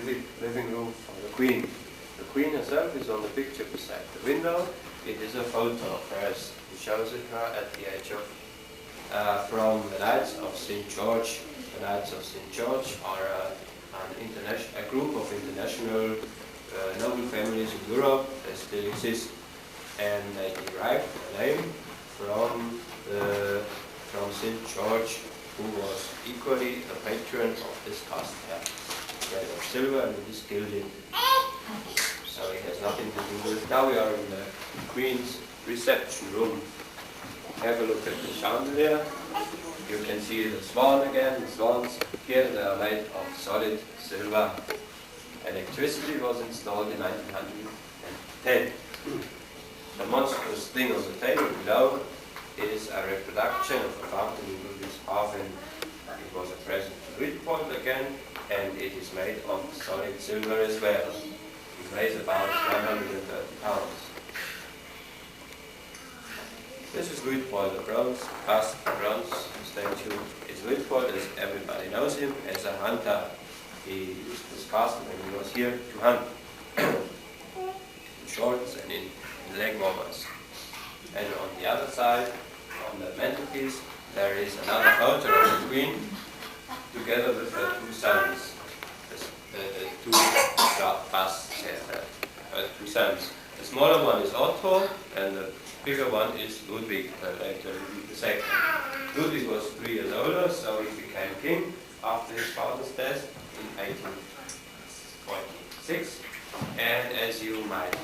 living room for the Queen. The Queen herself is on the picture beside the window. It is a photo of her. It shows her at the age of, from the Knights of St. George. The Knights of St. George are a group of international noble families in Europe that still exist, and they derived their name from St. George, who was equally the patron of this castle. Made of silver and it is gilded, so it has nothing to do with. Now we are in the Queen's reception room. Have a look at the chandelier. You can see the swan again. The swans here, they are made of solid silver. Electricity was installed in 1910. The monstrous thing on the table below is a reproduction of a fountain in Ludwigshafen. It was a present to Luitpold again, and it is made of solid silver as well. It weighs about 130 pounds. This is Luitpold, the bronze cast, bronze statue. It's Luitpold, as everybody knows him, as a hunter. He used this castle when he was here to hunt, in shorts and in leg warmers. And on the other side, on the mantelpiece, there is another photo of the Queen, together with her two sons, the two busts, her two sons. The smaller one is Otto, and the bigger one is Ludwig, later Ludwig II. Ludwig was 3 years older, so he became king after his father's death in 1846. And as you might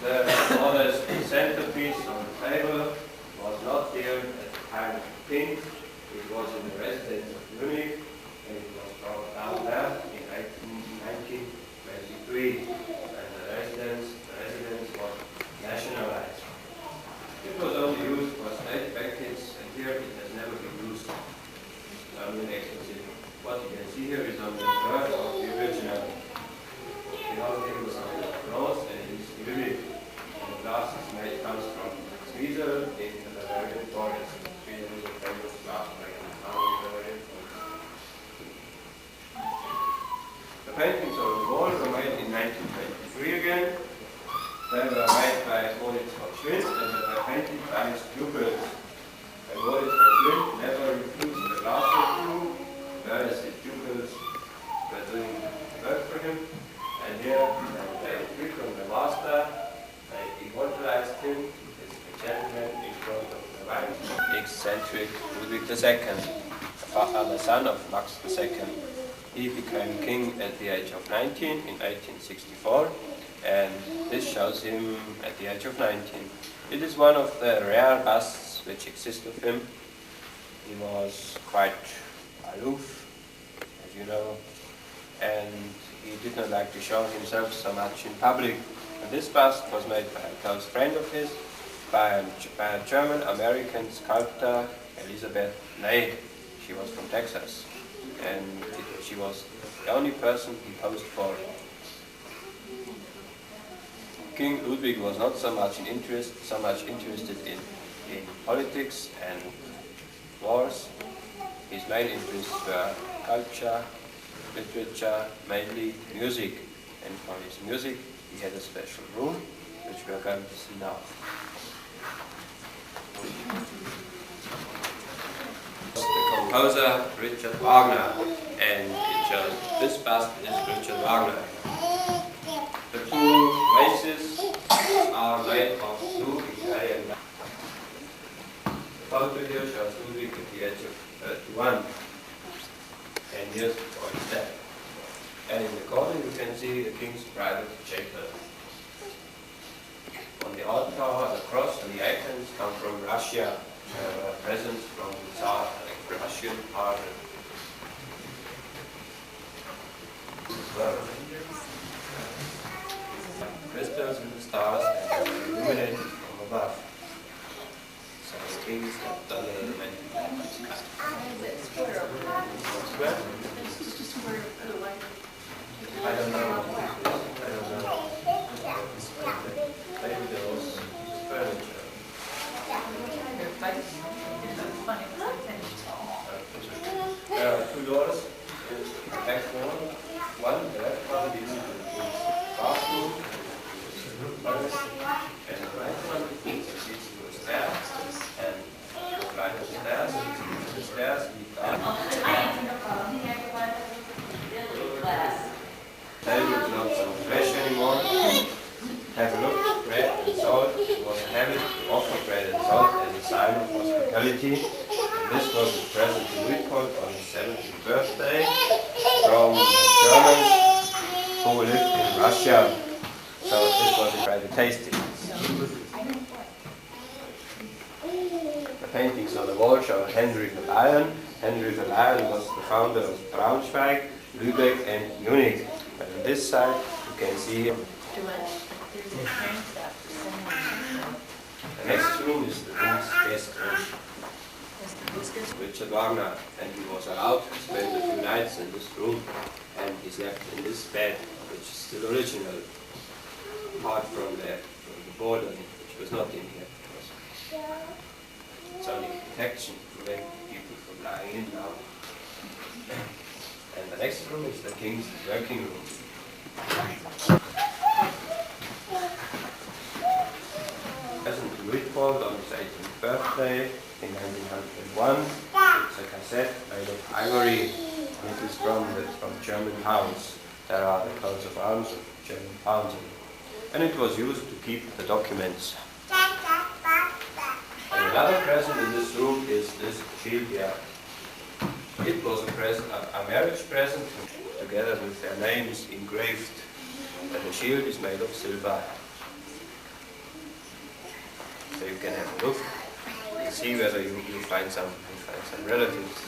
the modest centerpiece on the table was not here at the time of the king. It was in the residence of Munich, and it was brought down there in 1923. And the residence was nationalized. It was only used for state banquets, and here it has never been used. What you can see here is on the bird of the original. The whole thing was on the bronze, and it is unique. And the glass comes from Sweden in the Bavarian forest. Sweden is a famous glass maker in the Bavarian forest. The paintings on the wall were made in 1923 again. They were made by Hohenschwan gau, and they were painted by his pupils. And Hohenschwan gau never refused the glass review, whereas his pupils were doing work for him. And here they took on the master, they immortalized him as a gentleman in front of the right. Eccentric Ludwig II, the son of Max II. He became king at the age of 19 in 1864, and this shows him at the age of 19. It is one of the rare busts which exist of him. He was quite aloof, as you know, and he did not like to show himself so much in public. And this bust was made by a close friend of his, by a German-American sculptor, Elizabeth Lahr. She was from Texas, and she was the only person he posed for. King Ludwig was not so much interested in politics and wars. His main interests were culture, literature, mainly music. And for his music, he had a special room, which we are going to see now. The composer Richard Wagner, and it shows this bust is Richard Wagner. The two vases are made of blue Italian. The photo here shows Ludwig at the age of 31, 10 years before his death. And in the corner you can see the king's private chapel. On the altar, the cross and the icons come from Russia, presents from the Tsar, like Russian pardon. Crystals and the stars, and they are illuminated from above. So the kings have done an elemental square? I don't know. Maybe there was furniture. one there, one is the bathroom, and the right one leads to the stairs, and the flight of stairs, the stairs lead down. Then it's not so fresh anymore. Have a look, bread and salt was a habit to offer bread and salt as a sign of hospitality. And this was a present to Luitpold on his 70th birthday from the Germans who lived in Russia. So this was a private tasting. The paintings on the wall show Henry the Lion. Henry the Lion was the founder of Braunschweig, Lübeck and Munich. And on this side you can see the next room is the King's guest room. Richard Wagner, and he was allowed to spend a few nights in this room, and he slept in this bed, which is still original, apart from the border, which was not in here. It's only protection to prevent people from lying in now. And the next room is the King's working room. Present to Luitpold on his 18th birthday in 1901. It's a cassette made of ivory. It is from German pounds. There are the coats of arms of German pounds in it. And it was used to keep the documents. And another present in this room is this shield here. It was a marriage present together with their names engraved. And the shield is made of silver. So you can have a look and see whether you find some relatives.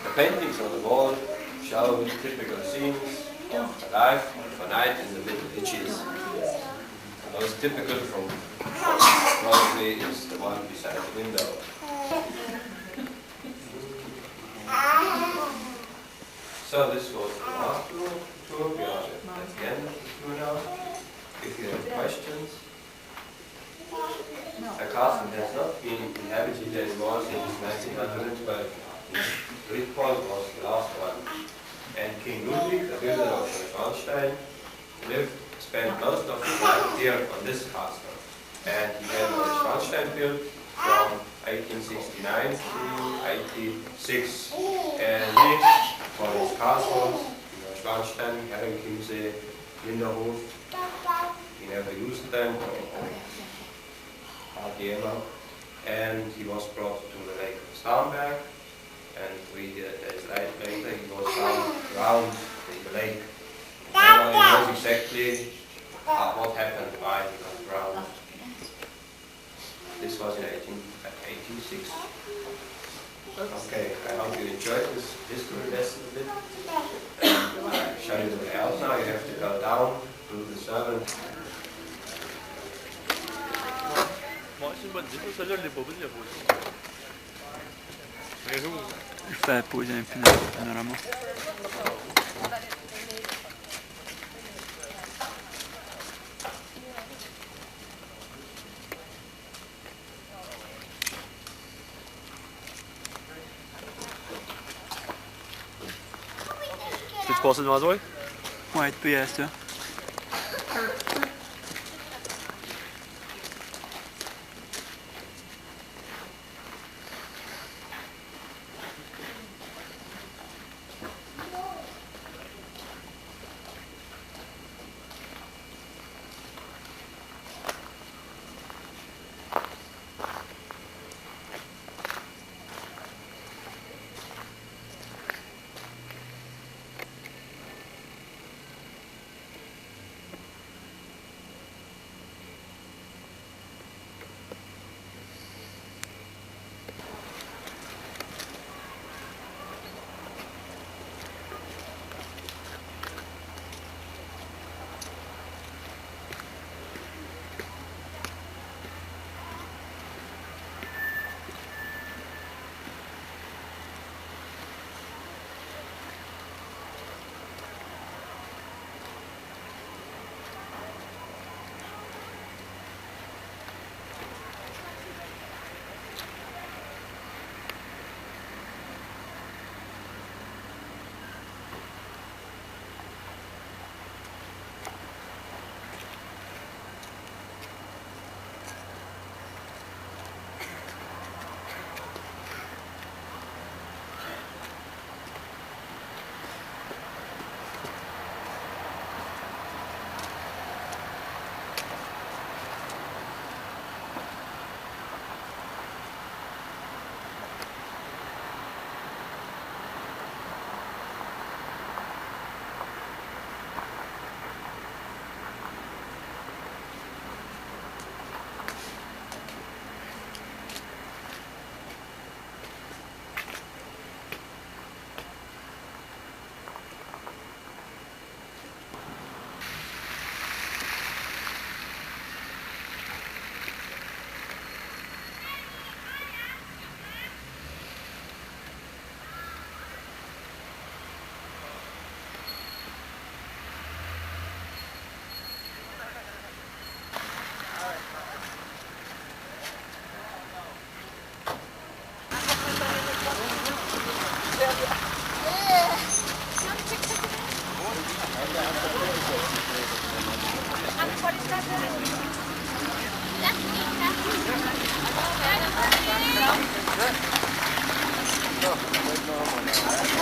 The paintings on the wall show typical scenes of the life of a knight in the Middle Ages. The most typical from probably is the one beside the window. So this was the last tour. We are at the end of the tour now. If you have questions. The castle has not been inhabited anymore since 1912. Luitpold was the last one. And King Ludwig, the builder of Hohenschwan gau, spent most of his life here on this castle. And he had Hohenschwan built from 1869 to 86. And for his castles, Schwanstein, Herrenchiemsee, Linderhof, he never used them, hardly ever. And he was brought to the lake of Starnberg, and 3 days later he was found drowned in the lake. Nobody knows exactly what happened, why he got drowned. This was in 1886. Okay, I hope you enjoyed this history lesson a bit. I'll show you the way out now. You have to go down through the servant. Fais poser un panorama. Tu passes devant toi? Ouais, tu peux y rester.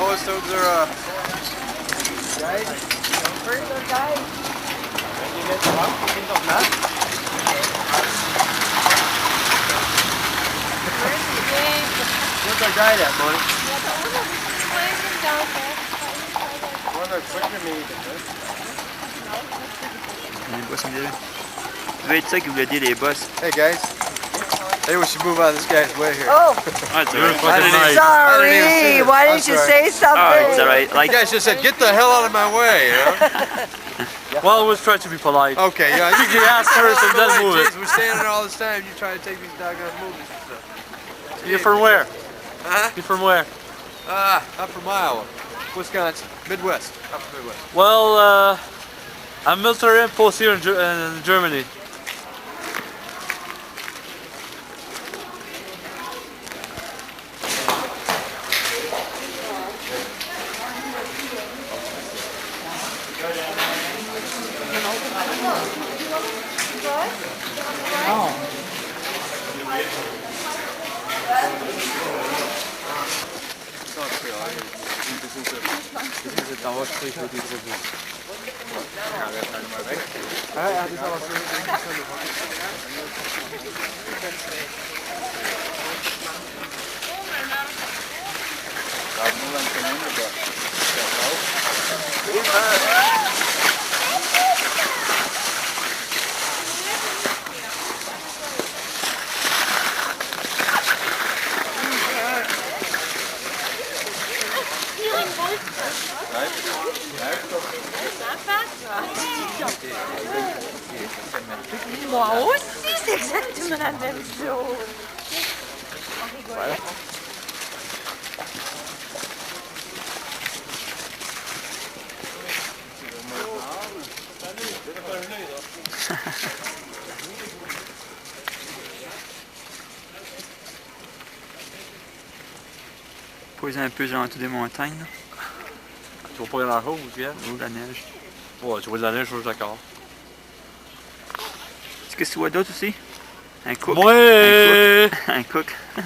Oh, so they're guide? Further guide. Wenn die nicht machen, die sind doch nass. Where's the game? Where's our guide at, Monty? Yeah, the one that was playing down there. One of quicker me than this. Les boss, on dirait. Ça devait être ça qui voulait dire les boss. Hey guys. Maybe we should move out of this guy's way here. Oh, Ah, c'est You're alright. fucking nice. sorry. Why didn't you say something? Ah, it's alright. Like, You guys just said, get the hell out of my way, you know? Well, we'll try to be polite. Okay, yeah. You ask first and then move it. We're standing there all this time, you try to take these doggone movies and stuff. You're from where? Huh? You're from where? I'm from Iowa. Wisconsin. Midwest. I'm from Midwest. Well, I'm military post here in Germany. Moi aussi, c'est exactement la même chose. poser un peu genre en dessous des montagnes. Là. Tu vas pas aller en haut, ou bien? Ou de la neige. Ouais, tu vois de la neige, je suis d'accord. Est-ce que tu vois d'autres aussi? Un cook. Ouais! Un cook. Ouais.